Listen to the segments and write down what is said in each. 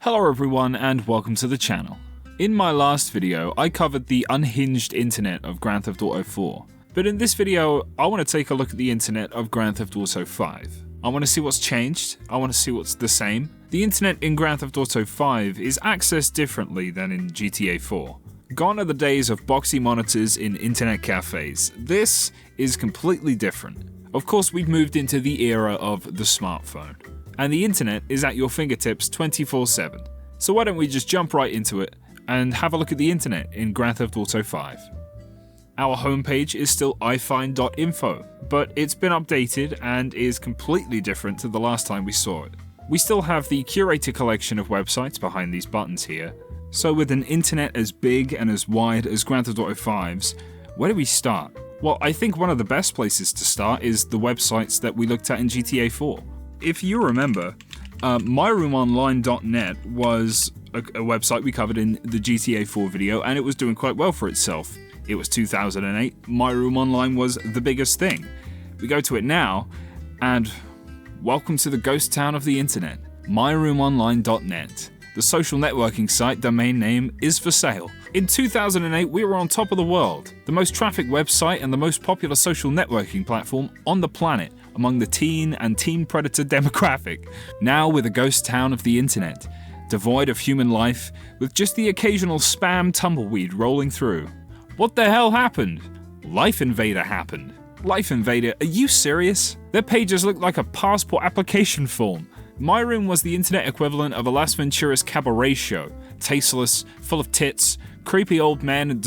Hello everyone and welcome to the channel. In my last video, I covered the unhinged internet of Grand Theft Auto 4. But in this video, I want to take a look at the internet of Grand Theft Auto 5. I want to see what's changed, I want to see what's the same. The internet in Grand Theft Auto 5 is accessed differently than in GTA 4. Gone are the days of boxy monitors in internet cafes. This is completely different. Of course, we've moved into the era of the smartphone. And the internet is at your fingertips 24/7. So why don't we just jump right into it and have a look at the internet in Grand Theft Auto 5. Our homepage is still ifind.info, but it's been updated and is completely different to the last time we saw it. We still have the curated collection of websites behind these buttons here. So with an internet as big and as wide as Grand Theft Auto 5's, where do we start? Well, I think one of the best places to start is the websites that we looked at in GTA 4. If you remember, MyRoomOnline.net was a website we covered in the GTA 4 video, and it was doing quite well for itself. It was 2008, MyRoomOnline was the biggest thing. We go to it now, and welcome to the ghost town of the internet, MyRoomOnline.net. The social networking site domain name is for sale. In 2008, we were on top of the world, the most trafficked website and the most popular social networking platform on the planet among the teen and teen predator demographic. Now we're the ghost town of the internet, devoid of human life, with just the occasional spam tumbleweed rolling through. What the hell happened? Life Invader happened. Life Invader, are you serious? Their pages look like a passport application form. My Room was the internet equivalent of a Las Venturas cabaret show. Tasteless, full of tits, creepy old men,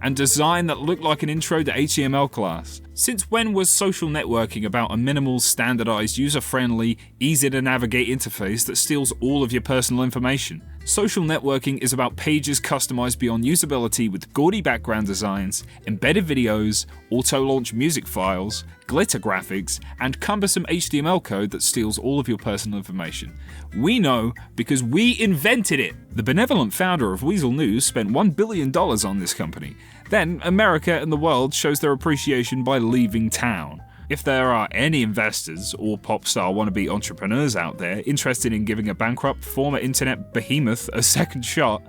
and design that looked like an intro to HTML class. Since when was social networking about a minimal, standardized, user-friendly, easy-to-navigate interface that steals all of your personal information? Social networking is about pages customized beyond usability with gaudy background designs, embedded videos, auto-launch music files, glitter graphics, and cumbersome HTML code that steals all of your personal information. We know because we invented it! The benevolent founder of Weasel News spent $1 billion on this company. Then, America and the world shows their appreciation by leaving town. If there are any investors or pop star wannabe entrepreneurs out there interested in giving a bankrupt former internet behemoth a second shot,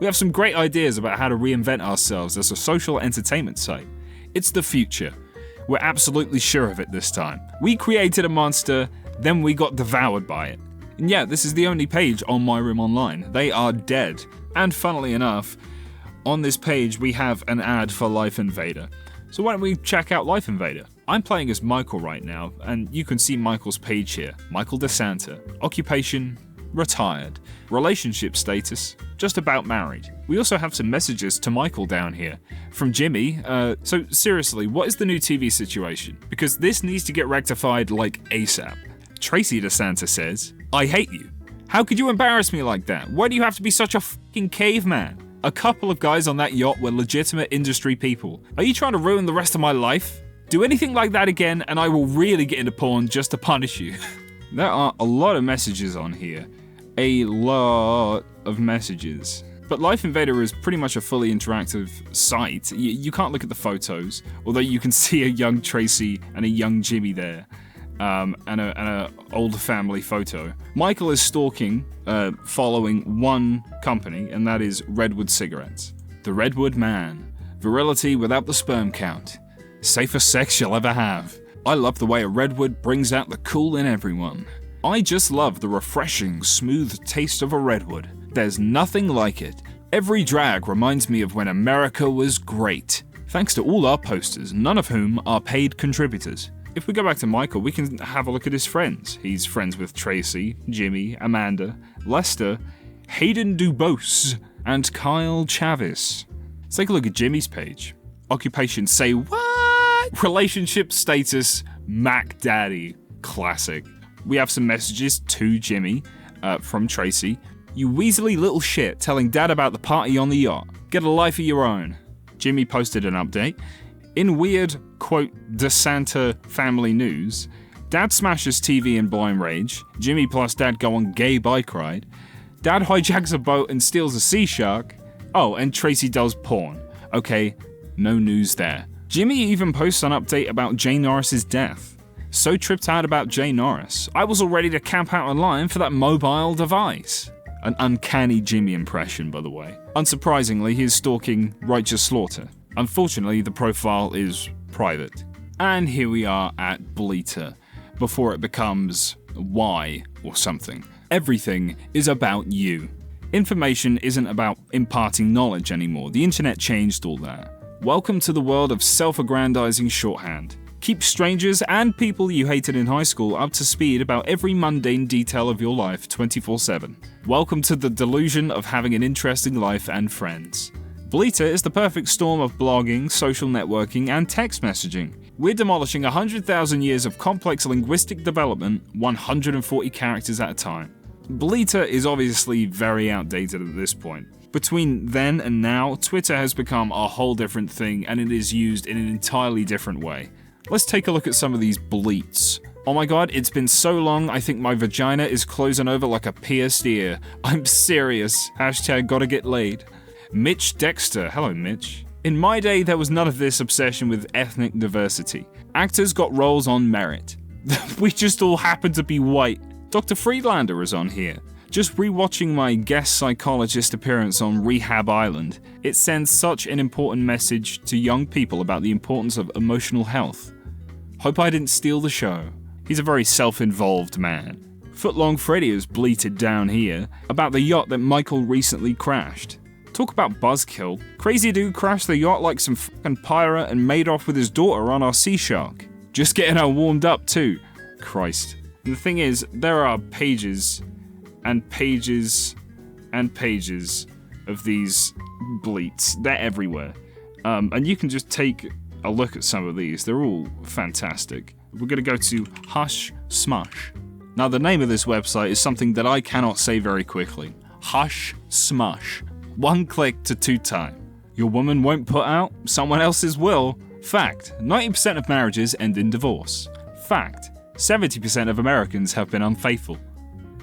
we have some great ideas about how to reinvent ourselves as a social entertainment site. It's the future. We're absolutely sure of it this time. We created a monster, then we got devoured by it. And yeah, this is the only page on My Room Online. They are dead. And funnily enough, on this page we have an ad for Life Invader. So why don't we check out Life Invader? I'm playing as Michael right now, and you can see Michael's page here. Michael DeSanta. Occupation, retired. Relationship status, just about married. We also have some messages to Michael down here. From Jimmy, so seriously, what is the new TV situation? Because this needs to get rectified like ASAP. Tracy DeSanta says, I hate you. How could you embarrass me like that? Why do you have to be such a fucking caveman? A couple of guys on that yacht were legitimate industry people. Are you trying to ruin the rest of my life? Do anything like that again and I will really get into porn just to punish you. There are a lot of messages on here. A lot of messages. But Life Invader is pretty much a fully interactive site. You can't look at the photos, although you can see a young Tracy and a young Jimmy there. And a old family photo. Michael is stalking, following one company, and that is Redwood Cigarettes. The Redwood Man. Virility without the sperm count. Safest sex you'll ever have. I love the way a Redwood brings out the cool in everyone. I just love the refreshing, smooth taste of a Redwood. There's nothing like it. Every drag reminds me of when America was great. Thanks to all our posters, none of whom are paid contributors. If we go back to Michael, we can have a look at his friends. He's friends with Tracy, Jimmy, Amanda, Lester, Hayden Dubose, and Kyle Chavis. Let's take a look at Jimmy's page. Occupation, say what? Relationship status, Mac Daddy. Classic. We have some messages to Jimmy from Tracy. You weaselly little shit telling dad about the party on the yacht. Get a life of your own. Jimmy posted an update. In weird, quote, DeSanta family news, Dad smashes TV in blind rage, Jimmy plus Dad go on gay bike ride, Dad hijacks a boat and steals a sea shark, oh, and Tracy does porn. Okay, no news there. Jimmy even posts an update about Jay Norris's death. So tripped out about Jay Norris, I was all ready to camp out online for that mobile device. An uncanny Jimmy impression, by the way. Unsurprisingly, he is stalking Righteous Slaughter. Unfortunately, the profile is private. And here we are at Bleater, before it becomes Y or something. Everything is about you. Information isn't about imparting knowledge anymore. The internet changed all that. Welcome to the world of self-aggrandizing shorthand. Keep strangers and people you hated in high school up to speed about every mundane detail of your life 24/7. Welcome to the delusion of having an interesting life and friends. Bleater is the perfect storm of blogging, social networking, and text messaging. We're demolishing 100,000 years of complex linguistic development, 140 characters at a time. Bleater is obviously very outdated at this point. Between then and now, Twitter has become a whole different thing, and it is used in an entirely different way. Let's take a look at some of these bleats. Oh my god, it's been so long, I think my vagina is closing over like a pierced ear. I'm serious. Hashtag gotta get laid. Mitch Dexter. Hello, Mitch. In my day, there was none of this obsession with ethnic diversity. Actors got roles on merit. We just all happened to be white. Dr. Friedlander is on here. Just rewatching my guest psychologist appearance on Rehab Island, it sends such an important message to young people about the importance of emotional health. Hope I didn't steal the show. He's a very self-involved man. Footlong Freddy has bleated down here about the yacht that Michael recently crashed. Talk about buzzkill. Crazy dude crashed the yacht like some fucking pirate and made off with his daughter on our Sea Shark. Just getting her warmed up too. Christ. And the thing is, there are pages and pages and pages of these bleats. They're everywhere. And you can just take a look at some of these. They're all fantastic. We're going to go to Hush Smush. Now, the name of this website is something that I cannot say very quickly. Hush Smush. 1 click to 2 time. Your woman won't put out, someone else's will. Fact, 90% of marriages end in divorce. Fact, 70% of Americans have been unfaithful.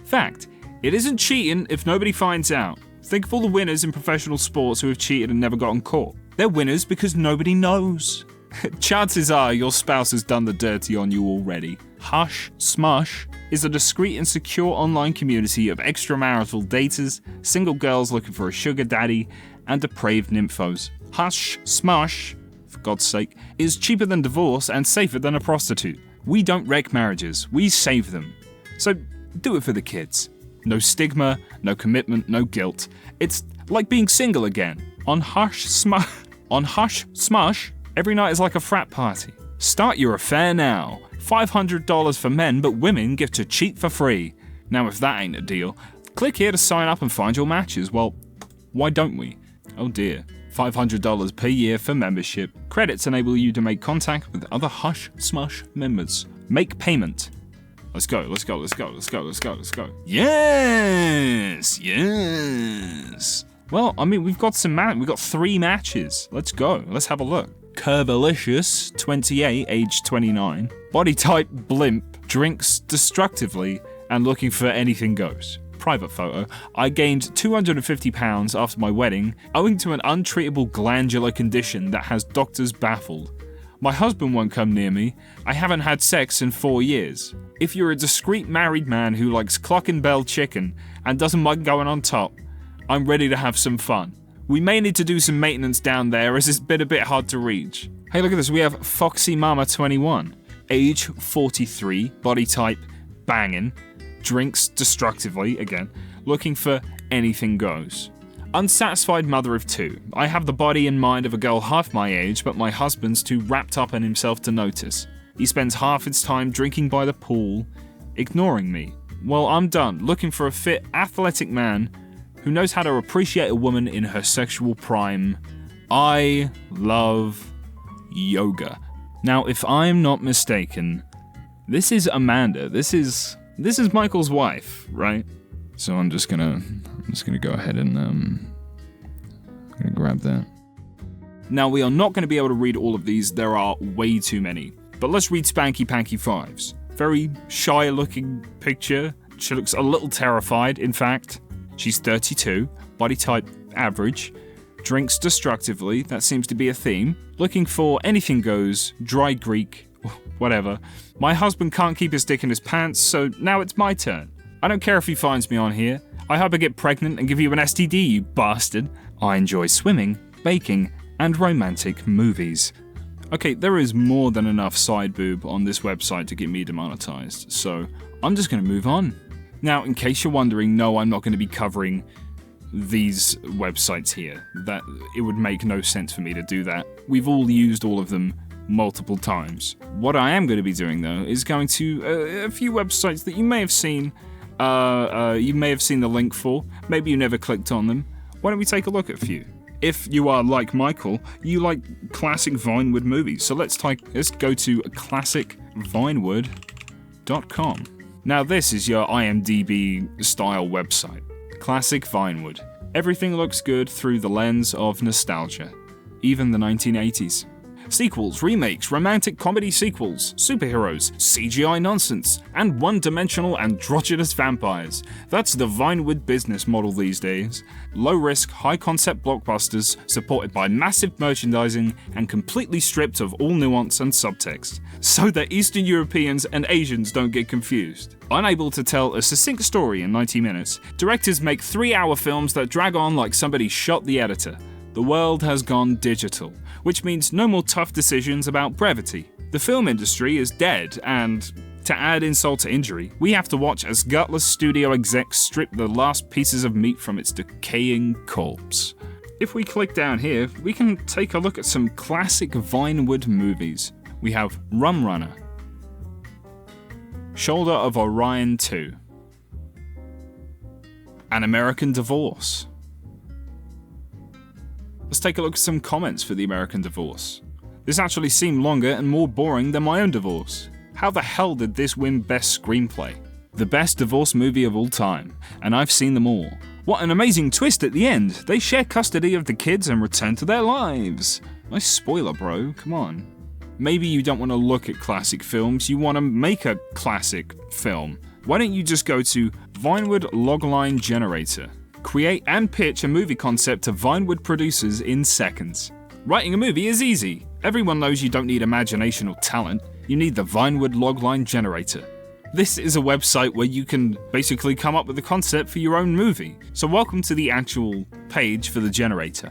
Fact, it isn't cheating if nobody finds out. Think of all the winners in professional sports who have cheated and never gotten caught. They're winners because nobody knows. Chances are your spouse has done the dirty on you already. Hush Smush is a discreet and secure online community of extramarital daters, single girls looking for a sugar daddy, and depraved nymphos. Hush Smush, for God's sake, is cheaper than divorce and safer than a prostitute. We don't wreck marriages, we save them. So do it for the kids. No stigma, no commitment, no guilt. It's like being single again. On Hush Smush, every night is like a frat party. Start your affair now. $500 for men, but women get to cheat for free. Now if that ain't a deal, click here to sign up and find your matches. Well, why don't we? Oh dear. $500 per year for membership. Credits enable you to make contact with other Hush Smush members. Make payment. Let's go, let's go, let's go, let's go, let's go, let's go. Yes! Yes! Well, I mean, we've got 3 matches. Let's go, let's have a look. Curvilicious, 28, age 29. Body type blimp, drinks destructively, and looking for anything goes. Private photo. I gained 250 pounds after my wedding, owing to an untreatable glandular condition that has doctors baffled. My husband won't come near me. I haven't had sex in 4 years. If you're a discreet married man who likes Cluckin' Bell chicken and doesn't mind going on top, I'm ready to have some fun. We may need to do some maintenance down there as it's been a bit hard to reach. Hey, look at this. We have Foxy Mama 21. Age 43. Body type bangin'. Drinks destructively, again. Looking for anything goes. Unsatisfied mother of 2. I have the body and mind of a girl half my age, but my husband's too wrapped up in himself to notice. He spends half his time drinking by the pool, ignoring me. Well, I'm done, looking for a fit, athletic man who knows how to appreciate a woman in her sexual prime. I love yoga. Now, if I'm not mistaken, this is Amanda. This is Michael's wife, right? So I'm just gonna go ahead and I'm gonna grab that. Now, we are not going to be able to read all of these. There are way too many. But let's read Spanky Panky 5's. Very shy-looking picture. She looks a little terrified, in fact. She's 32, body type average, drinks destructively, that seems to be a theme, looking for anything goes, dry Greek, whatever. My husband can't keep his dick in his pants, so now it's my turn. I don't care if he finds me on here. I hope I get pregnant and give you an STD, you bastard. I enjoy swimming, baking, and romantic movies. Okay, there is more than enough side boob on this website to get me demonetized, so I'm just going to move on. Now, in case you're wondering, no, I'm not going to be covering these websites here. That it would make no sense for me to do that. We've all used all of them multiple times. What I am going to be doing, though, is going to a few websites that you may have seen. You may have seen the link for. Maybe you never clicked on them. Why don't we take a look at a few? If you are like Michael, you like classic Vinewood movies. So let's go to classicvinewood.com. Now this is your IMDb style website. Classic Vinewood. Everything looks good through the lens of nostalgia. Even the 1980s. Sequels, remakes, romantic comedy sequels, superheroes, CGI nonsense, and one-dimensional androgynous vampires. That's the Vinewood business model these days. Low-risk, high-concept blockbusters supported by massive merchandising and completely stripped of all nuance and subtext, so that Eastern Europeans and Asians don't get confused. Unable to tell a succinct story in 90 minutes, directors make 3-hour films that drag on like somebody shot the editor. The world has gone digital, which means no more tough decisions about brevity. The film industry is dead, and to add insult to injury, we have to watch as gutless studio execs strip the last pieces of meat from its decaying corpse. If we click down here, we can take a look at some classic Vinewood movies. We have Rum Runner, Shoulder of Orion 2, An American Divorce. Let's take a look at some comments for The American Divorce. This actually seemed longer and more boring than my own divorce. How the hell did this win Best Screenplay? The best divorce movie of all time, and I've seen them all. What an amazing twist at the end! They share custody of the kids and return to their lives. Nice spoiler, bro, come on. Maybe you don't want to look at classic films, you want to make a classic film. Why don't you just go to Vinewood Logline Generator? Create and pitch a movie concept to Vinewood producers in seconds. Writing a movie is easy. Everyone knows you don't need imagination or talent. You need the Vinewood Logline Generator. This is a website where you can basically come up with a concept for your own movie. So welcome to the actual page for the generator.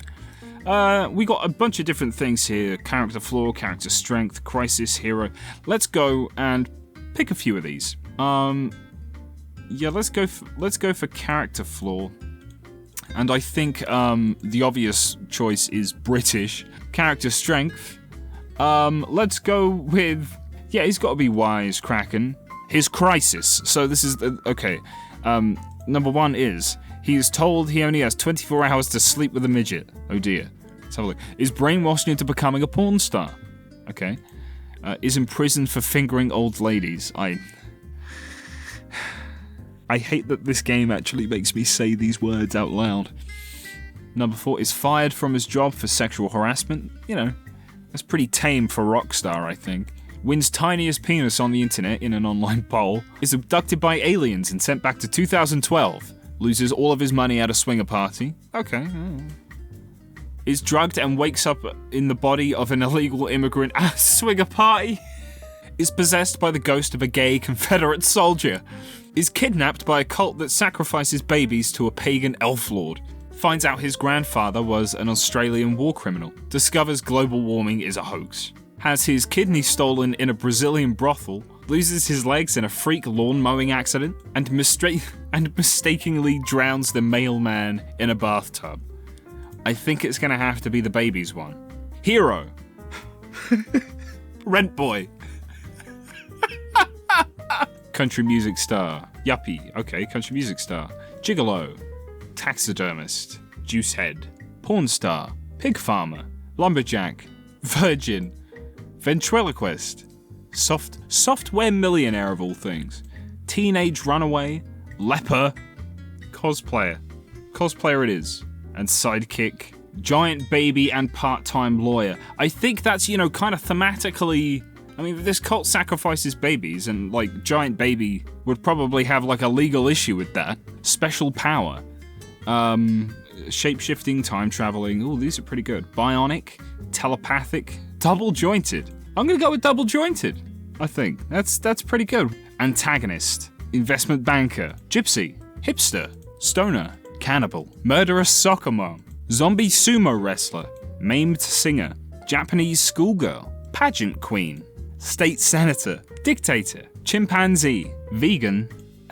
We got a bunch of different things here. Character flaw, character strength, crisis, hero. Let's go and pick a few of these. Yeah, let's go for character flaw. And I think the obvious choice is British. Character strength. Let's go with... Yeah, he's got to be wise, Kraken. His crisis. So this is... okay. Number one is... He is told he only has 24 hours to sleep with a midget. Oh dear. Let's have a look. Is brainwashed into becoming a porn star. Okay. Is imprisoned for fingering old ladies. I hate that this game actually makes me say these words out loud. Number 4 is fired from his job for sexual harassment. You know, that's pretty tame for Rockstar, I think. Wins tiniest penis on the internet in an online poll. Is abducted by aliens and sent back to 2012. Loses all of his money at a swinger party. Okay. Is drugged and wakes up in the body of an illegal immigrant at a swinger party. Is possessed by the ghost of a gay Confederate soldier. Is kidnapped by a cult that sacrifices babies to a pagan elf lord. Finds out his grandfather was an Australian war criminal. Discovers global warming is a hoax. Has his kidney stolen in a Brazilian brothel. Loses his legs in a freak lawn mowing accident. And mistakenly drowns the mailman in a bathtub. I think it's gonna have to be the babies one. Hero. Rent boy. Country music star. Yuppie. Okay, country music star. Gigolo. Taxidermist. Juicehead. Porn star. Pig farmer. Lumberjack. Virgin. Ventriloquist. Software millionaire of all things. Teenage runaway. Leper. Cosplayer. Cosplayer it is. And sidekick. Giant baby and part-time lawyer. I think that's, you know, kind of thematically... I mean, this cult sacrifices babies, and, like, giant baby would probably have, like, a legal issue with that. Special power. Shape-shifting, time-traveling. Ooh, these are pretty good. Bionic, telepathic, double-jointed. I'm gonna go with double-jointed, I think. That's pretty good. Antagonist. Investment banker. Gypsy. Hipster. stoner, cannibal, murderous soccer mom, zombie sumo wrestler, maimed singer, Japanese schoolgirl, pageant queen, state senator, dictator, chimpanzee, vegan,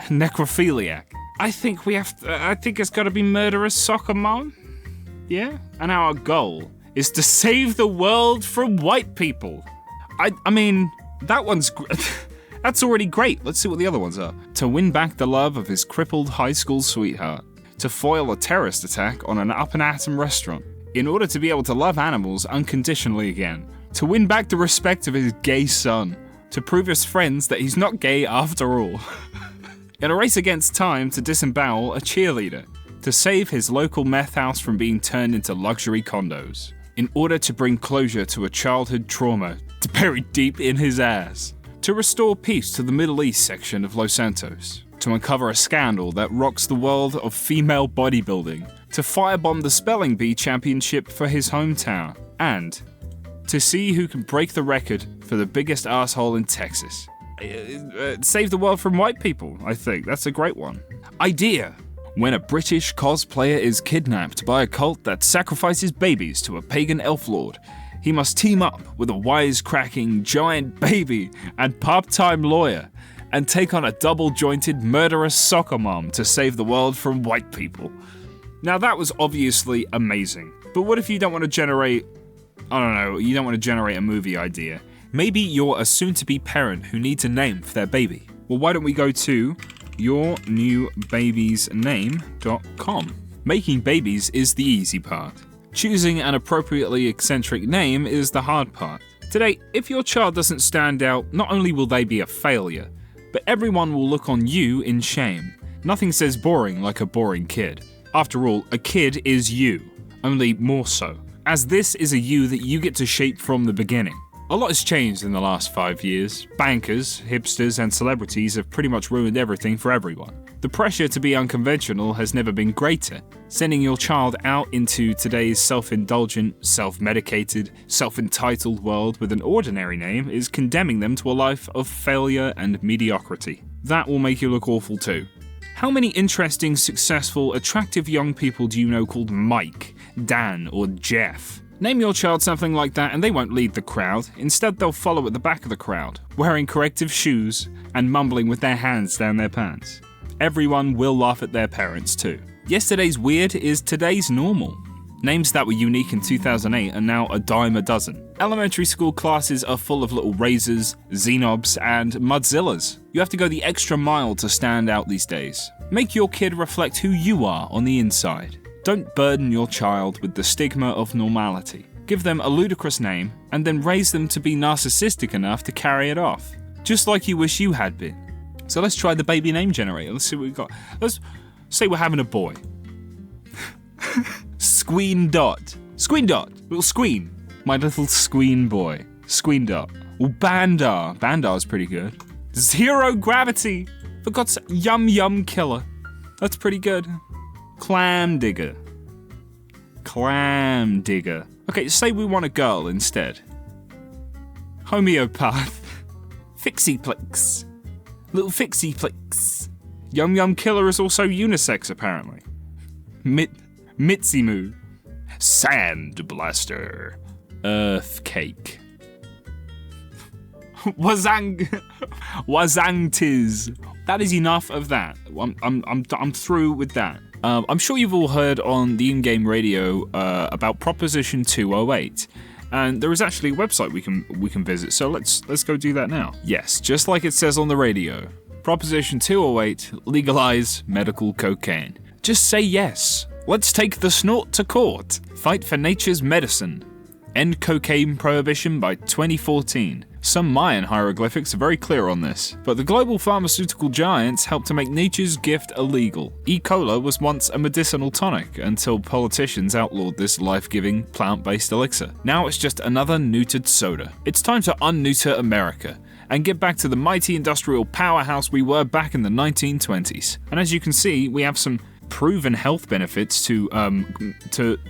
necrophiliac. I think it's gotta be murderous soccer mom. Yeah? And our goal is to save the world from white people. I mean, that one's that's already great. Let's see what the other ones are. To win back the love of his crippled high school sweetheart. To foil a terrorist attack on an up-and-atom restaurant. In order to be able to love animals unconditionally again. To win back the respect of his gay son. To prove his friends that he's not gay after all. In a race against time to disembowel a cheerleader. To save his local meth house from being turned into luxury condos. In order to bring closure to a childhood trauma to bury deep in his ass. To restore peace to the Middle East section of Los Santos. To uncover a scandal that rocks the world of female bodybuilding. To firebomb the spelling bee championship for his hometown. And to see who can break the record for the biggest asshole in Texas. Save the world from white people, I think. That's a great one. Idea. When a British cosplayer is kidnapped by a cult that sacrifices babies to a pagan elf lord, he must team up with a wisecracking giant baby and part-time lawyer and take on a double-jointed murderous soccer mom to save the world from white people. Now that was obviously amazing, but what if you don't want to generate, you don't want to generate a movie idea? Maybe you're a soon-to-be parent who needs a name for their baby. Well, why don't we go to yournewbabiesname.com. Making babies is the easy part. Choosing an appropriately eccentric name is the hard part. Today, if your child doesn't stand out, not only will they be a failure, but everyone will look on you in shame. Nothing says boring like a boring kid. After all, a kid is you, only more so, as this is a you that you get to shape from the beginning. A lot has changed in the last 5 years. Bankers, hipsters, and celebrities have pretty much ruined everything for everyone. The pressure to be unconventional has never been greater. Sending your child out into today's self-indulgent, self-medicated, self-entitled world with an ordinary name is condemning them to a life of failure and mediocrity. That will make you look awful too. How many interesting, successful, attractive young people do you know called Mike, Dan, or Jeff? Name your child something like that and they won't lead the crowd. Instead, they'll follow at the back of the crowd, wearing corrective shoes and mumbling with their hands down their pants. Everyone will laugh at their parents too. Yesterday's weird is today's normal. Names that were unique in 2008 are now a dime a dozen. Elementary school classes are full of little razors, Xenobs, and Mudzillas. You have to go the extra mile to stand out these days. Make your kid reflect who you are on the inside. Don't burden your child with the stigma of normality. Give them a ludicrous name, and then raise them to be narcissistic enough to carry it off. Just like you wish you had been. So let's try the baby name generator. Let's see what we've got. Let's say we're having a boy. Squeen Dot. Squeen Dot. Little Squeen. My little Squeen boy. Squeen Dot. Well, Bandar. Bandar's pretty good. Zero Gravity. For God's sake. Yum Yum Killer. That's pretty good. Clam Digger. Clam Digger. Okay, say we want a girl instead. Homeopath. Fixie Plix. Little Fixie Plix. Yum Yum Killer is also unisex, apparently. Mitzi Moo. Sand Blaster. Earth Cake. Wazang Tiz. That is enough of that. I'm through with that. I'm sure you've all heard on the in-game radio about Proposition 208, and there is actually a website we can visit. So let's go do that now. Yes, just like it says on the radio, Proposition 208: legalize medical cocaine. Just say yes. Let's take the snort to court. Fight for nature's medicine. End cocaine prohibition by 2014. Some Mayan hieroglyphics are very clear on this, but the global pharmaceutical giants helped to make nature's gift illegal. E. Cola was once a medicinal tonic until politicians outlawed this life-giving, plant-based elixir. Now it's just another neutered soda. It's time to unneuter America and get back to the mighty industrial powerhouse we were back in the 1920s. And as you can see, we have some proven health benefits to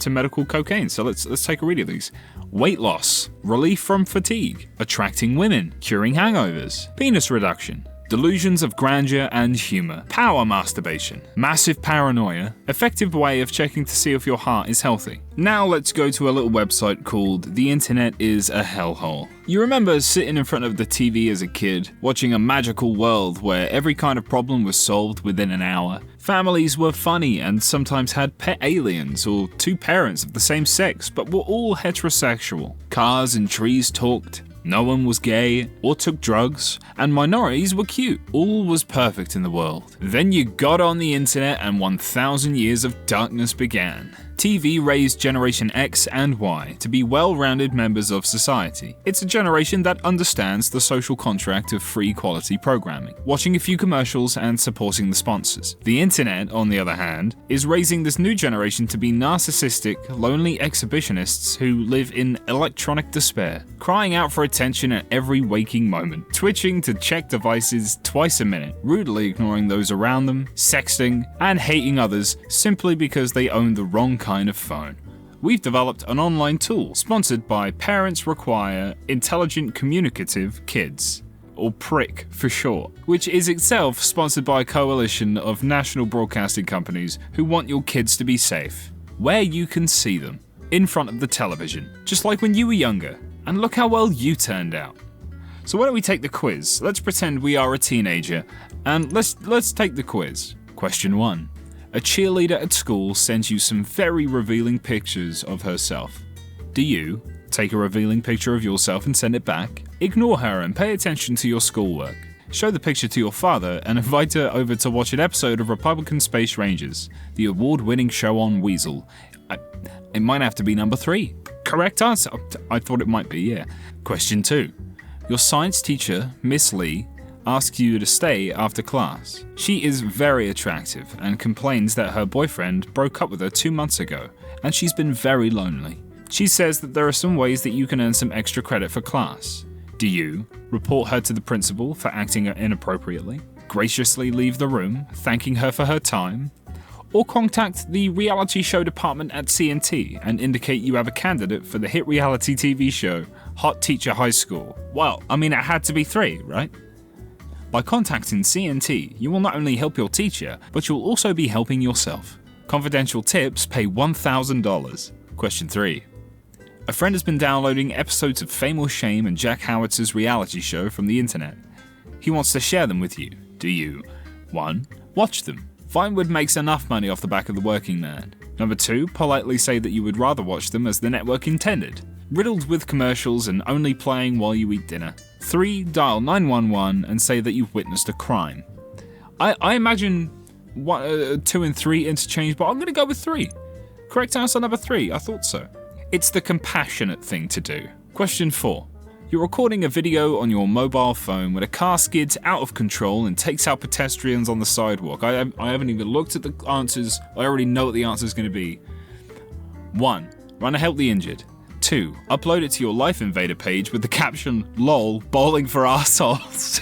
medical cocaine. So let's take a read of these. Weight loss, relief from fatigue, attracting women, curing hangovers, penis reduction, Delusions of grandeur and humor. Power masturbation. Massive paranoia. Effective way of checking to see if your heart is healthy. Now let's go to a little website called The Internet is a Hellhole. You remember sitting in front of the TV as a kid, watching a magical world where every kind of problem was solved within an hour. Families were funny and sometimes had pet aliens or two parents of the same sex but were all heterosexual. Cars and trees talked. No one was gay or took drugs, and minorities were cute. All was perfect in the world. Then you got on the internet and 1,000 years of darkness began. TV raised Generation X and Y to be well-rounded members of society. It's a generation that understands the social contract of free quality programming, watching a few commercials and supporting the sponsors. The internet, on the other hand, is raising this new generation to be narcissistic, lonely exhibitionists who live in electronic despair, crying out for attention at every waking moment, twitching to check devices twice a minute, rudely ignoring those around them, sexting, and hating others simply because they own the wrong kind of phone. We've developed an online tool sponsored by Parents Require Intelligent Communicative Kids, or PRIC for short, which is itself sponsored by a coalition of national broadcasting companies who want your kids to be safe, where you can see them, in front of the television, just like when you were younger. And look how well you turned out. So why don't we take the quiz? Let's pretend we are a teenager, and let's take the quiz. Question 1. A cheerleader at school sends you some very revealing pictures of herself. Do you take a revealing picture of yourself and send it back? Ignore her and pay attention to your schoolwork. Show the picture to your father and invite her over to watch an episode of Republican Space Rangers, the award-winning show on Weasel. It might have to be number 3. Correct answer. I thought it might be, yeah. Question 2. Your science teacher, Miss Lee, asks you to stay after class. She is very attractive and complains that her boyfriend broke up with her 2 months ago, and she's been very lonely. She says that there are some ways that you can earn some extra credit for class. Do you report her to the principal for acting inappropriately, graciously leave the room, thanking her for her time, or contact the reality show department at CNT and indicate you have a candidate for the hit reality TV show Hot Teacher High School? Well, I mean, it had to be 3, right? By contacting CNT, you will not only help your teacher, but you'll also be helping yourself. Confidential tips pay $1,000. Question 3. A friend has been downloading episodes of Fame or Shame and Jack Howitzer's reality show from the internet. He wants to share them with you. Do you? 1. Watch them. Vinewood makes enough money off the back of the working man. Number 2. Politely say that you would rather watch them as the network intended, riddled with commercials and only playing while you eat dinner. 3. Dial 911 and say that you've witnessed a crime. I imagine 2 and 3 interchange, but I'm going to go with 3. Correct answer number 3, I thought so. It's the compassionate thing to do. Question 4. You're recording a video on your mobile phone when a car skids out of control and takes out pedestrians on the sidewalk. I haven't even looked at the answers. I already know what the answer is going to be. 1. Run to help the injured. 2. Upload it to your Life Invader page with the caption, "LOL, bowling for assholes."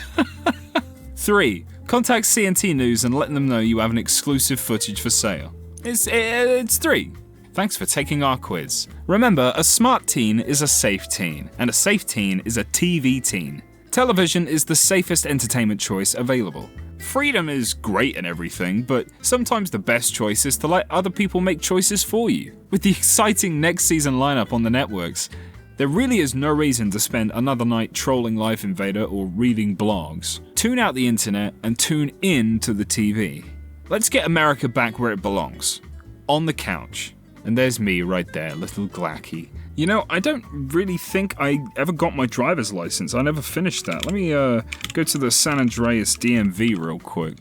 3. Contact CNT News and let them know you have an exclusive footage for sale. It's 3. Thanks for taking our quiz. Remember, a smart teen is a safe teen, and a safe teen is a TV teen. Television is the safest entertainment choice available. Freedom is great and everything, but sometimes the best choice is to let other people make choices for you. With the exciting next season lineup on the networks, there really is no reason to spend another night trolling Life Invader or reading blogs. Tune out the internet and tune in to the TV. Let's get America back where it belongs. On the couch. And there's me right there, little Glacky. You know, I don't really think I ever got my driver's license. I never finished that. Let me go to the San Andreas DMV real quick.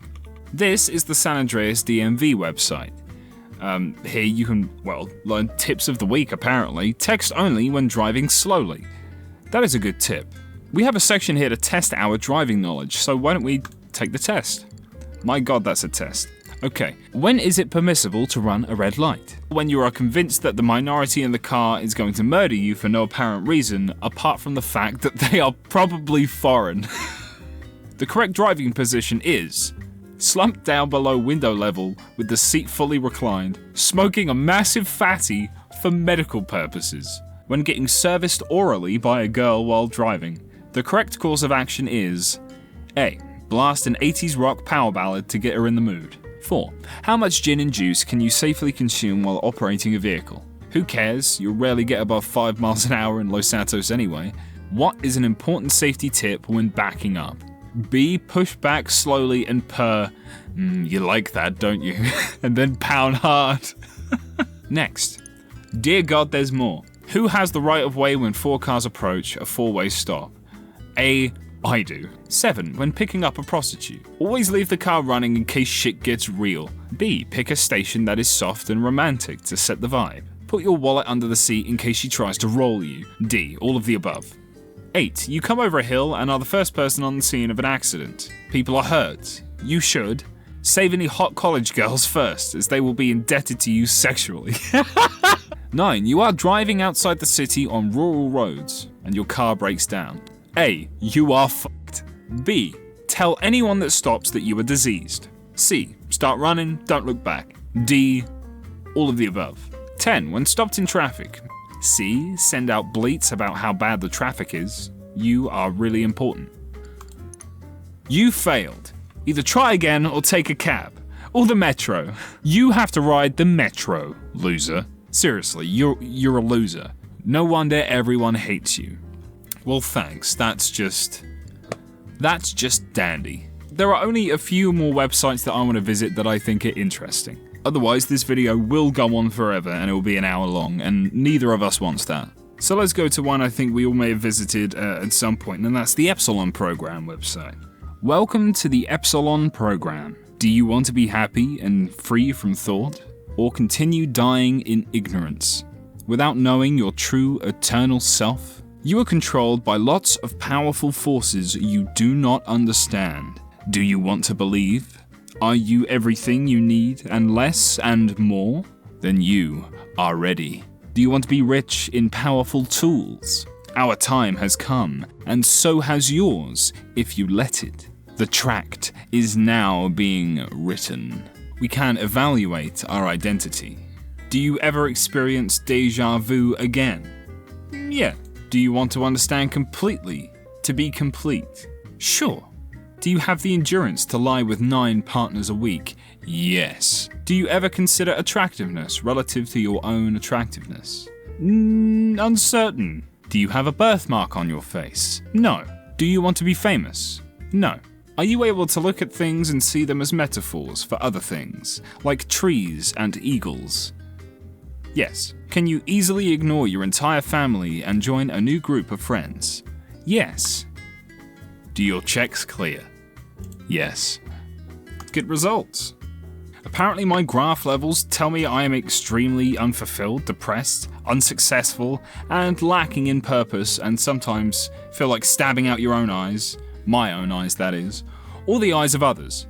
This is the San Andreas DMV website. Here you can, learn tips of the week apparently. Text only when driving slowly. That is a good tip. We have a section here to test our driving knowledge, so why don't we take the test? My god, that's a test. Okay, when is it permissible to run a red light? When you are convinced that the minority in the car is going to murder you for no apparent reason, apart from the fact that they are probably foreign. The correct driving position is slumped down below window level with the seat fully reclined, smoking a massive fatty for medical purposes. When getting serviced orally by a girl while driving, the correct course of action is A. Blast an 80s rock power ballad to get her in the mood. 4. How much gin and juice can you safely consume while operating a vehicle? Who cares? You'll rarely get above 5 miles an hour in Los Santos anyway. What is an important safety tip when backing up? B. Push back slowly and purr. You like that, don't you? And then pound hard. Next. Dear God, there's more. Who has the right of way when 4 cars approach a 4-way stop? A. I do. 7. When picking up a prostitute. Always leave the car running in case shit gets real. B. Pick a station that is soft and romantic to set the vibe. Put your wallet under the seat in case she tries to roll you. D. All of the above. 8. You come over a hill and are the first person on the scene of an accident. People are hurt. You should. Save any hot college girls first, as they will be indebted to you sexually. 9. You are driving outside the city on rural roads, and your car breaks down. A. You are fucked. B. Tell anyone that stops that you are diseased. C. Start running, don't look back. D. All of the above. 10. When stopped in traffic. C. Send out bleats about how bad the traffic is. You are really important. You failed. Either try again or take a cab. Or the metro. You have to ride the metro, loser. Seriously, you're a loser. No wonder everyone hates you. Well, thanks. That's just dandy. There are only a few more websites that I want to visit that I think are interesting. Otherwise, this video will go on forever and it will be an hour long, and neither of us wants that. So let's go to one I think we all may have visited at some point, and that's the Epsilon Program website. Welcome to the Epsilon Program. Do you want to be happy and free from thought? Or continue dying in ignorance, without knowing your true eternal self? You are controlled by lots of powerful forces you do not understand. Do you want to believe? Are you everything you need and less and more? Then you are ready. Do you want to be rich in powerful tools? Our time has come, and so has yours if you let it. The tract is now being written. We can evaluate our identity. Do you ever experience deja vu again? Yeah. Do you want to understand completely? To be complete? Sure. Do you have the endurance to lie with 9 partners a week? Yes. Do you ever consider attractiveness relative to your own attractiveness? Uncertain. Do you have a birthmark on your face? No. Do you want to be famous? No. Are you able to look at things and see them as metaphors for other things, like trees and eagles? Yes. Can you easily ignore your entire family and join a new group of friends? Yes. Do your checks clear? Yes. Good results. Apparently my graph levels tell me I am extremely unfulfilled, depressed, unsuccessful, and lacking in purpose, and sometimes feel like stabbing out your own eyes, my own eyes that is, or the eyes of others.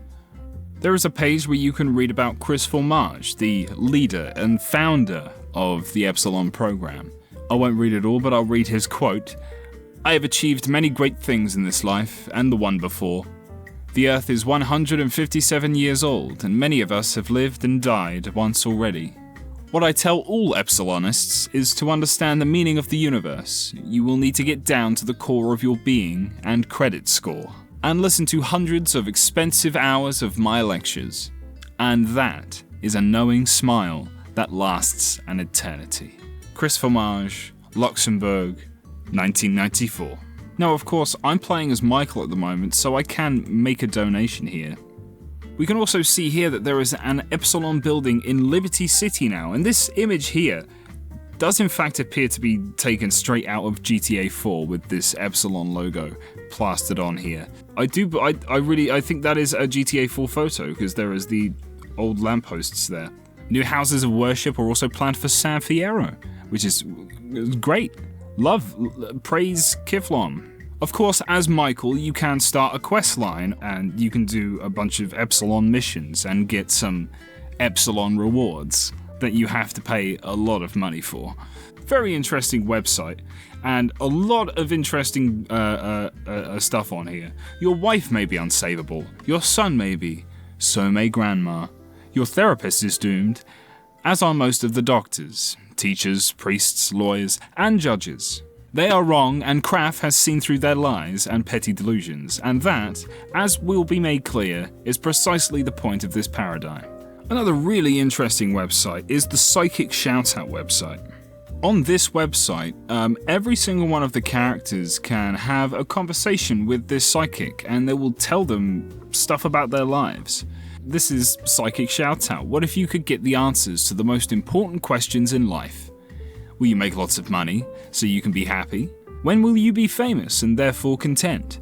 There is a page where you can read about Chris Formage, the leader and founder of the Epsilon Program. I won't read it all, but I'll read his quote. I have achieved many great things in this life, and the one before. The Earth is 157 years old, and many of us have lived and died once already. What I tell all Epsilonists is to understand the meaning of the universe, you will need to get down to the core of your being and credit score, and listen to hundreds of expensive hours of my lectures. And that is a knowing smile that lasts an eternity. Chris Formage, Luxembourg, 1994. Now, of course, I'm playing as Michael at the moment, so I can make a donation here. We can also see here that there is an Epsilon building in Liberty City now, and this image here does in fact appear to be taken straight out of GTA 4 with this Epsilon logo plastered on here. I think that is a GTA 4 photo, because there is the old lampposts there. New houses of worship are also planned for San Fierro, which is great. Praise Kiflon. Of course, as Michael, you can start a quest line and you can do a bunch of Epsilon missions and get some Epsilon rewards that you have to pay a lot of money for. Very interesting website and a lot of interesting stuff on here. Your wife may be unsavable, your son may be, so may grandma. Your therapist is doomed, as are most of the doctors, teachers, priests, lawyers, and judges. They are wrong, and Kraft has seen through their lies and petty delusions, and that, as will be made clear, is precisely the point of this paradigm. Another really interesting website is the Psychic Shoutout website. On this website, every single one of the characters can have a conversation with this psychic, and they will tell them stuff about their lives. This is Psychic Shoutout. What if you could get the answers to the most important questions in life? Will you make lots of money, so you can be happy? When will you be famous and therefore content?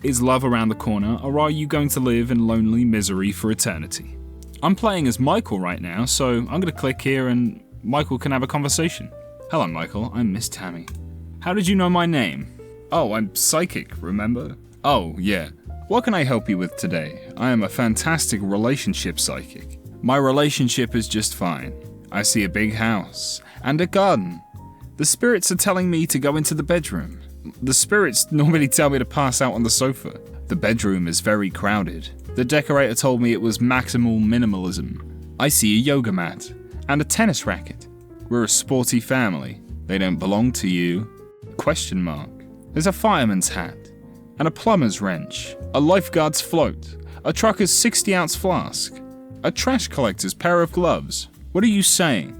Is love around the corner, or are you going to live in lonely misery for eternity? I'm playing as Michael right now, so I'm going to click here and Michael can have a conversation. Hello Michael, I'm Miss Tammy. How did you know my name? Oh, I'm psychic, remember? Oh, yeah. What can I help you with today? I am a fantastic relationship psychic. My relationship is just fine. I see a big house and a garden. The spirits are telling me to go into the bedroom. The spirits normally tell me to pass out on the sofa. The bedroom is very crowded. The decorator told me it was maximal minimalism. I see a yoga mat and a tennis racket. We're a sporty family. They don't belong to you. ? There's a fireman's hat and a plumber's wrench, a lifeguard's float, a trucker's 60-ounce flask, a trash collector's pair of gloves. What are you saying?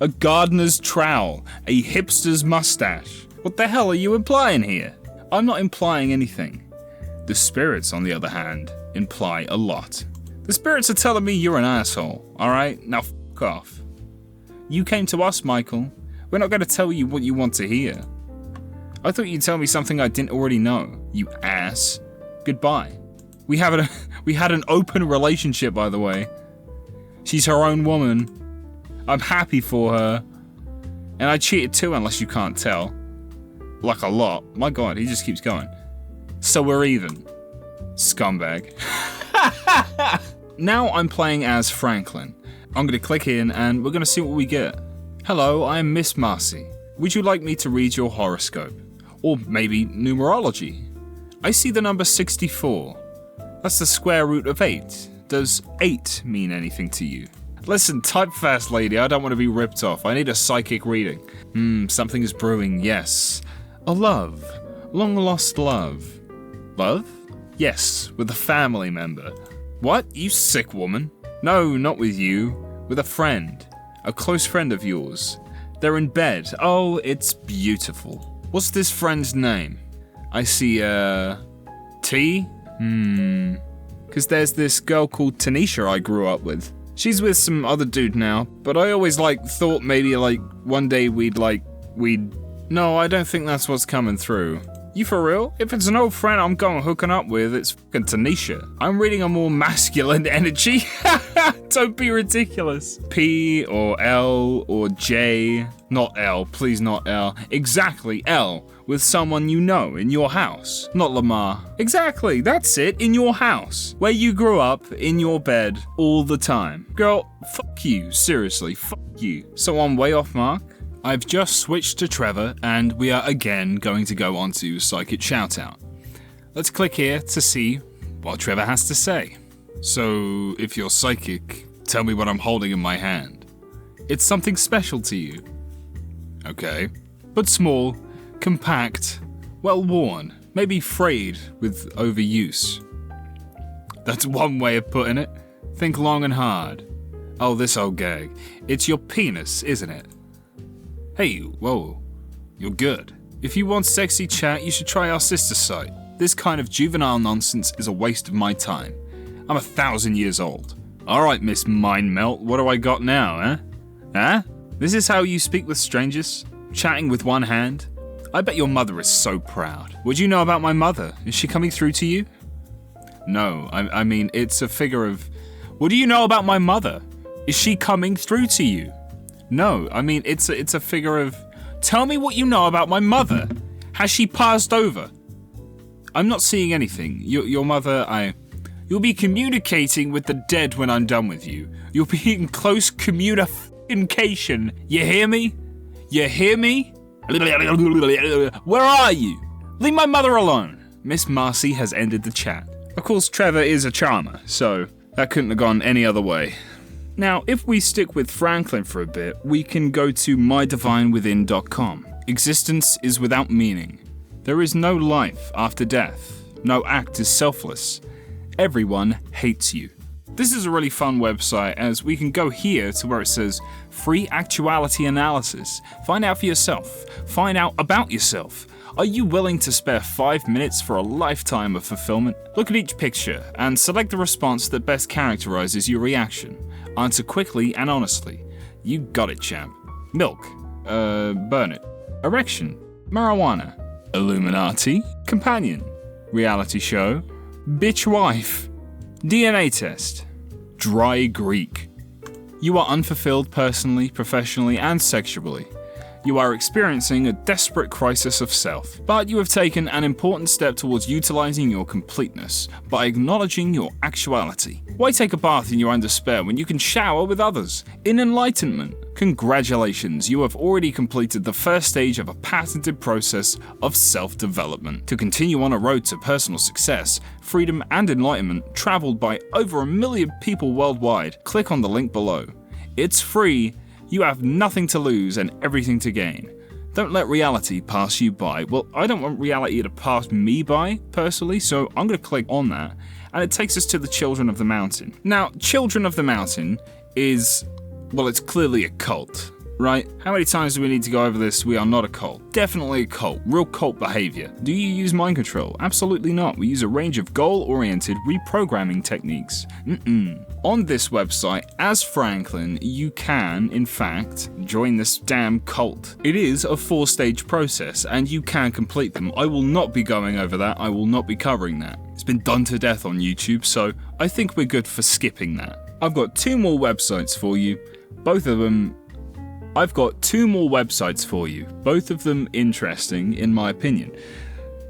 A gardener's trowel, a hipster's mustache. What the hell are you implying here? I'm not implying anything. The spirits, on the other hand, imply a lot. The spirits are telling me you're an asshole, alright? Now f*** off. You came to us, Michael. We're not going to tell you what you want to hear. I thought you'd tell me something I didn't already know, you ass. Goodbye. We had an open relationship, by the way. She's her own woman. I'm happy for her. And I cheated too, unless you can't tell. Like a lot. My god, he just keeps going. So we're even. Scumbag. Now I'm playing as Franklin. I'm going to click in and we're going to see what we get. Hello, I'm Miss Marcy. Would you like me to read your horoscope? Or maybe numerology? I see the number 64. That's the square root of 8. Does 8 mean anything to you? Listen, type fast, lady. I don't want to be ripped off. I need a psychic reading. Something is brewing, yes. A love. Long lost love. Love? Yes, with a family member. What? You sick woman? No, not with you. With a friend. A close friend of yours. They're in bed. Oh, it's beautiful. What's this friend's name? I see, T? Because there's this girl called Tanisha I grew up with. She's with some other dude now, but I always, thought maybe, one day we'd... No, I don't think that's what's coming through. You for real? If it's an old friend I'm going hooking up with, it's fucking Tanisha. I'm reading a more masculine energy. Don't be ridiculous. P or L or J. Not L, please not L. Exactly, L. With someone you know in your house. Not Lamar. Exactly, that's it, in your house. Where you grew up, in your bed, all the time. Girl, fuck you, seriously, fuck you. So I'm way off mark? I've just switched to Trevor, and we are again going to go on to Psychic Shoutout. Let's click here to see what Trevor has to say. So, if you're psychic, tell me what I'm holding in my hand. It's something special to you. Okay. But small, compact, well worn, maybe frayed with overuse. That's one way of putting it. Think long and hard. Oh, this old gag. It's your penis, isn't it? Hey, whoa, you're good. If you want sexy chat, you should try our sister site. This kind of juvenile nonsense is a waste of my time. I'm 1,000 years old. Alright, Miss Mind Melt, what do I got now, eh? Huh? This is how you speak with strangers? Chatting with one hand? I bet your mother is so proud. What do you know about my mother? Is she coming through to you? No, I mean, it's a figure of... What do you know about my mother? Is she coming through to you? No, I mean, it's a figure of... Tell me what you know about my mother. Has she passed over? I'm not seeing anything. Your mother, You'll be communicating with the dead when I'm done with you. You'll be in close communication. You hear me? You hear me? Where are you? Leave my mother alone. Miss Marcy has ended the chat. Of course, Trevor is a charmer, so that couldn't have gone any other way. Now, if we stick with Franklin for a bit, we can go to mydivinewithin.com. Existence is without meaning. There is no life after death. No act is selfless. Everyone hates you. This is a really fun website, as we can go here to where it says free actuality analysis. Find out for yourself. Find out about yourself. Are you willing to spare 5 minutes for a lifetime of fulfillment? Look at each picture and select the response that best characterizes your reaction. Answer quickly and honestly. You got it, champ. Milk. Burn it. Erection. Marijuana. Illuminati. Companion. Reality show. Bitch wife. DNA test. Dry Greek. You are unfulfilled personally, professionally, and sexually. You are experiencing a desperate crisis of self, but you have taken an important step towards utilizing your completeness by acknowledging your actuality. Why take a bath in your own despair when you can shower with others in enlightenment? Congratulations, you have already completed the first stage of a patented process of self-development. To continue on a road to personal success, freedom, and enlightenment traveled by over 1 million people worldwide, click on the link below. It's free. You have nothing to lose and everything to gain. Don't let reality pass you by. Well, I don't want reality to pass me by, personally, so I'm going to click on that, and it takes us to the Children of the Mountain. Now, Children of the Mountain is, well, it's clearly a cult, right? How many times do we need to go over this? We are not a cult. Definitely a cult. Real cult behavior. Do you use mind control? Absolutely not. We use a range of goal-oriented reprogramming techniques. On this website, as Franklin, you can, in fact, join this damn cult. It is a 4-stage process, and you can complete them. I will not be going over that. I will not be covering that. It's been done to death on YouTube, so I think we're good for skipping that. I've got 2 more websites for you. Both of them interesting, in my opinion.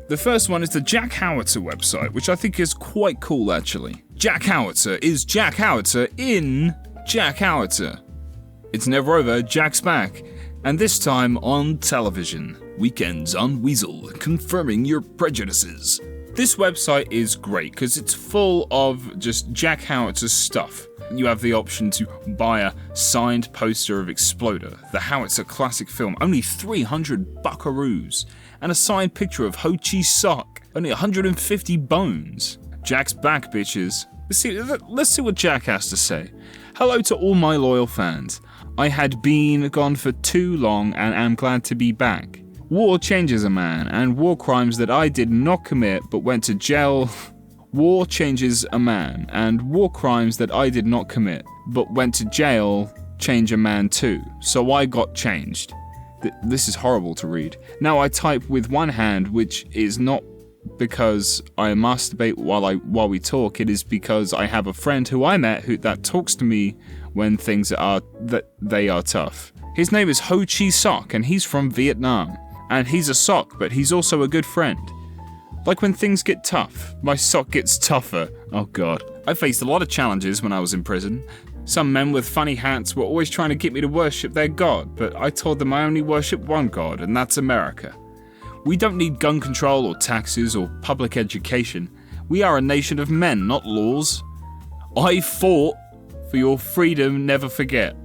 The first one is the Jack Howitzer website, which I think is quite cool, actually. Jack Howitzer is Jack Howitzer in Jack Howitzer. It's never over, Jack's back, and this time on television. Weekends on Weasel, confirming your prejudices. This website is great because it's full of just Jack Howitzer stuff. You have the option to buy a signed poster of Exploder, the Howitzer classic film, only 300 buckaroos, and a signed picture of Ho Chi Sok, only 150 bones. Jack's back, bitches. Let's see what Jack has to say. Hello to all my loyal fans. I had been gone for too long and am glad to be back. War changes a man, and war crimes that I did not commit but went to jail. War changes a man, and war crimes that I did not commit but went to jail change a man too. So I got changed. This is horrible to read. Now I type with one hand, which is not because I masturbate while we talk. It is because I have a friend who I met that talks to me when things are tough. His name is Ho Chi Sok, and he's from Vietnam. And he's a sock, but he's also a good friend. Like when things get tough, my sock gets tougher. Oh god. I faced a lot of challenges when I was in prison. Some men with funny hats were always trying to get me to worship their god, but I told them I only worship one god, and that's America. We don't need gun control or taxes or public education. We are a nation of men, not laws. I fought for your freedom, never forget.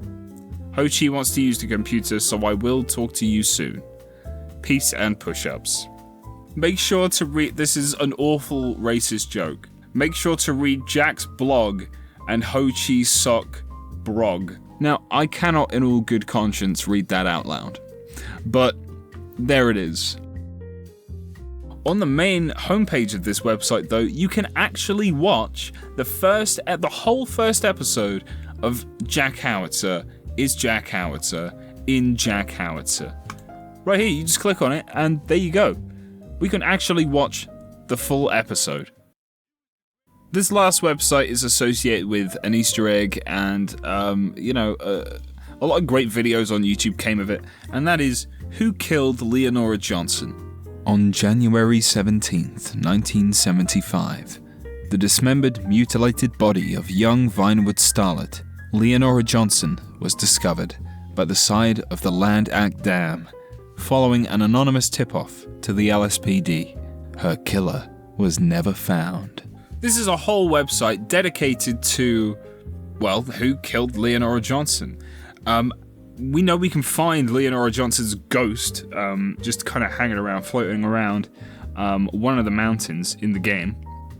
Ho Chi wants to use the computer, so I will talk to you soon. Peace and push-ups. Make sure to read, this is an awful racist joke. Make sure to read Jack's blog and Ho Chi Sok brog. Now, I cannot in all good conscience read that out loud. But there it is. On the main homepage of this website, though, you can actually watch the whole first episode of Jack Howitzer is Jack Howitzer in Jack Howitzer. Right here, you just click on it, and there you go. We can actually watch the full episode. This last website is associated with an Easter egg, and, a lot of great videos on YouTube came of it, and that is WhoKilledLeonoraJohnson. On January 17th, 1975, the dismembered, mutilated body of young Vinewood starlet Leonora Johnson was discovered by the side of the Land Act Dam. Following an anonymous tip-off to the LSPD, her killer was never found. This is a whole website dedicated to, well, who killed Leonora Johnson. we know we can find Leonora Johnson's ghost just kind of hanging around, floating around one of the mountains in the game.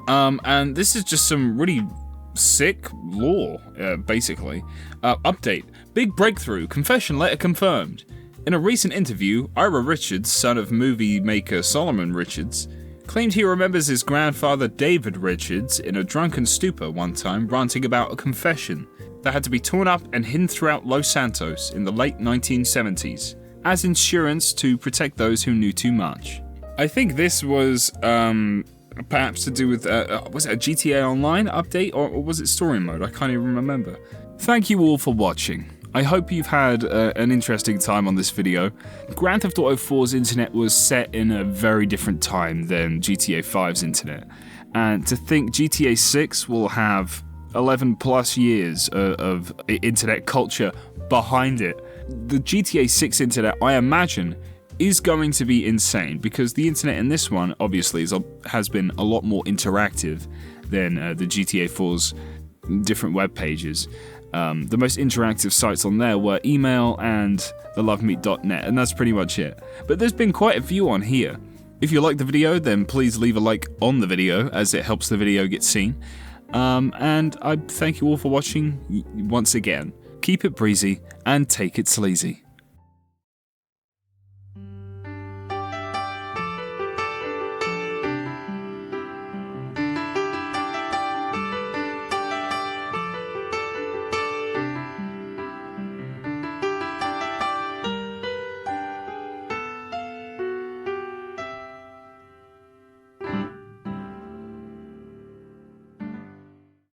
And this is just some really sick lore, basically. Update. Big breakthrough. Confession letter confirmed. In a recent interview, Ira Richards, son of movie maker Solomon Richards, claimed he remembers his grandfather David Richards in a drunken stupor one time ranting about a confession that had to be torn up and hidden throughout Los Santos in the late 1970s, as insurance to protect those who knew too much. I think this was perhaps to do with, was it a GTA Online update, or was it story mode? I can't even remember. Thank you all for watching. I hope you've had an interesting time on this video. Grand Theft Auto 4's internet was set in a very different time than GTA 5's internet. And to think GTA 6 will have 11 plus years of internet culture behind it. The GTA 6 internet, I imagine, is going to be insane, because the internet in this one, obviously, has been a lot more interactive than the GTA 4's different web pages. The most interactive sites on there were email and thelovemeet.net, and that's pretty much it. But there's been quite a few on here. If you like the video, then please leave a like on the video, as it helps the video get seen. And I thank you all for watching once again. Keep it breezy and take it sleazy.